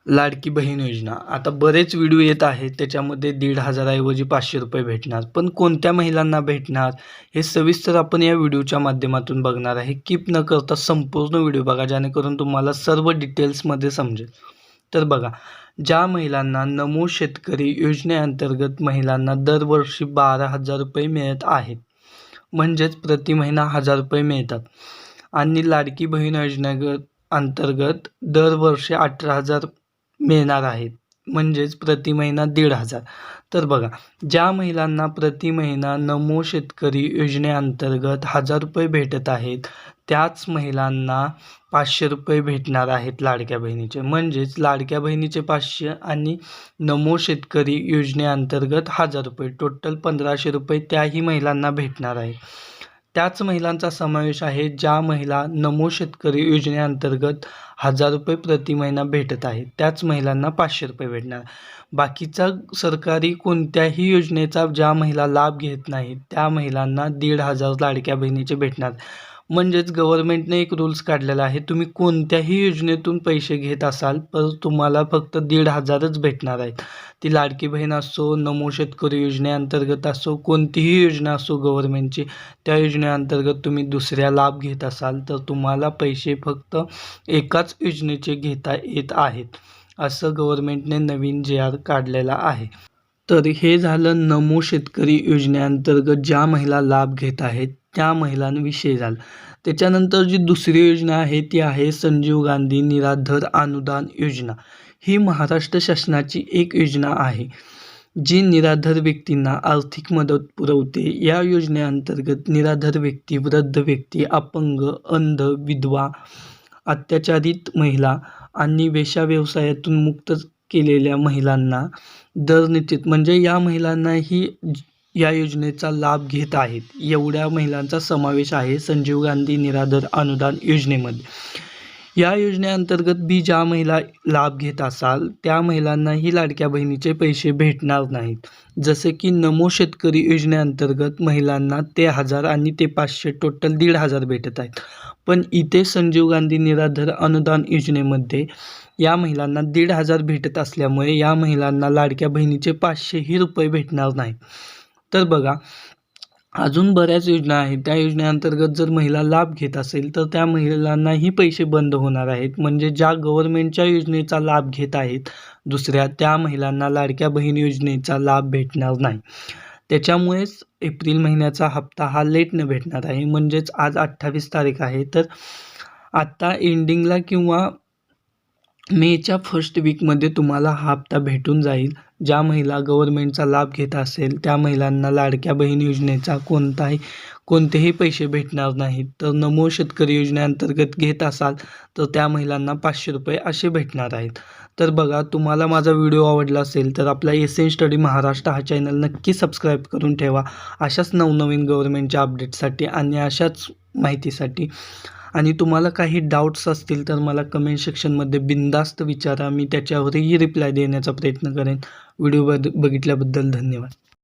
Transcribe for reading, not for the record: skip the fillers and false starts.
लाडकी बहीण योजना. आता बरेच व्हिडिओ येत आहेत त्याच्यामध्ये 1,500 ऐवजी 500 रुपये भेटणार. पण कोणत्या महिलांना भेटणार हे सविस्तर आपण या व्हिडिओच्या माध्यमातून बघणार आहे. स्किप न करता संपूर्ण व्हिडिओ बघा जेणेकरून तुम्हाला सर्व डिटेल्समध्ये समजेल. तर बघा, ज्या महिलांना नमो शेतकरी योजनेअंतर्गत महिलांना दरवर्षी 12,000 रुपये मिळत आहेत, म्हणजेच प्रति महिना 1,000 रुपये मिळतात. आणि लाडकी बहीण अंतर्गत दरवर्षी 18,000 मिळणार आहेत, म्हणजेच प्रति महिना 1,500. तर बघा, ज्या महिलांना प्रति महिना नमो शेतकरी योजनेअंतर्गत 1,000 रुपये भेटत आहेत, त्याच महिलांना 500 रुपये भेटणार आहेत लाडक्या बहिणीचे. म्हणजेच लाडक्या बहिणीचे 500 आणि नमो शेतकरी योजनेअंतर्गत 1,000 रुपये, टोटल 1,500 रुपये त्याही महिलांना भेटणार आहे. त्याच महिलांचा समावेश आहे ज्या महिला नमो शेतकरी योजनेअंतर्गत 1,000 रुपये प्रति महिना भेटत आहेत, त्याच महिलांना 500 रुपये भेटणार. बाकीचा सरकारी कोणत्याही योजनेचा ज्या महिला लाभ घेत नाहीत त्या महिलांना 1,500 लाडक्या बहिणीचे भेटणार. म्हणजेच गव्हर्नमेंटने एक रूल्स काढलेला आहे, तुम्ही कोणत्याही योजनेतून पैसे घेत असाल तर तुम्हाला फक्त 1,500च भेटणार आहेत. ती लाडकी बहीण असो, नमो शेतकरी योजनेअंतर्गत असो, कोणतीही योजना असो गव्हर्नमेंटची, त्या योजनेअंतर्गत तुम्ही दुसऱ्या लाभ घेत असाल तर तुम्हाला पैसे फक्त एकाच योजनेचे घेता येत आहेत, असं गव्हर्नमेंटने नवीन JR काढलेला आहे. तर हे झालं नमो शेतकरी योजनेअंतर्गत ज्या महिला लाभ घेत आहेत त्या महिलांविषयी झालं. त्याच्यानंतर जी दुसरी योजना आहे ती आहे संजीव गांधी निराधार अनुदान योजना. ही महाराष्ट्र शासनाची एक योजना आहे जी निराधार व्यक्तींना आर्थिक मदत पुरवते. या योजनेअंतर्गत निराधार व्यक्ती, वृद्ध व्यक्ती, अपंग, अंध, विधवा, अत्याचारित महिला आणि वेश्या व्यवसायातून मुक्त केलेल्या महिलांना दर निश्चित, म्हणजे या महिलांनाही या योजनेचा लाभ घेत आहेत. एवढ्या महिलांचा समावेश आहे संजीव गांधी निराधार अनुदान योजनेमध्ये. या योजनेअंतर्गत ज्या महिला लाभ घेत असाल त्या महिलांनाही लाडक्या बहिणीचे पैसे भेटणार नाहीत. जसे की नमो शेतकरी योजनेअंतर्गत महिलांना ते 1,000 आणि ते 500, टोटल 1,500 भेटत आहेत. पण इथे संजीव गांधी निराधार अनुदान योजनेमध्ये या महिलांना 1,500 भेटत असल्यामुळे या महिलांना लाडक्या बहिणीचे 500ही रुपये भेटणार नाहीत. तर बघा, अजून बऱ्याच योजना आहेत. त्या योजनेअंतर्गत जर महिला लाभ घेत असेल तर त्या महिलांनाही पैसे बंद होणार आहेत. म्हणजे ज्या गव्हर्नमेंटच्या योजनेचा लाभ घेत आहेत दुसऱ्या, त्या महिलांना लाडक्या बहीण योजनेचा लाभ भेटणार नाही. त्याच्यामुळेच एप्रिल महिन्याचा हप्ता हा लेटने भेटणार आहे. म्हणजेच आज 28 तारीख आहे, तर आत्ता एंडिंगला किंवा मेच्या फर्स्ट वीकमध्ये तुम्हाला हा हप्ता भेटून जाईल. ज्या महिला गव्हर्नमेंटचा लाभ घेत असेल त्या महिलांना लाडक्या बहीण योजनेचा कोणतेही पैसे भेटणार नाहीत. तर नमो शेतकरी योजनेअंतर्गत घेत असाल तर त्या महिलांना 500 रुपये असे भेटणार आहेत. तर बघा, तुम्हाला माझा व्हिडिओ आवडला असेल तर आपला SN स्टडी महाराष्ट्र हा चॅनल नक्की सबस्क्राईब करून ठेवा, अशाच नवनवीन गव्हर्नमेंटच्या अपडेटसाठी आणि अशाच माहितीसाठी. आणि तुम्हाला काही डाऊट्स असतील तर मला कमेंट सेक्शनमध्ये बिनधास्त विचारा, मी त्याच्यावरही रिप्लाय देण्याचा प्रयत्न करेन. व्हिडिओ बघितल्याबद्दल धन्यवाद.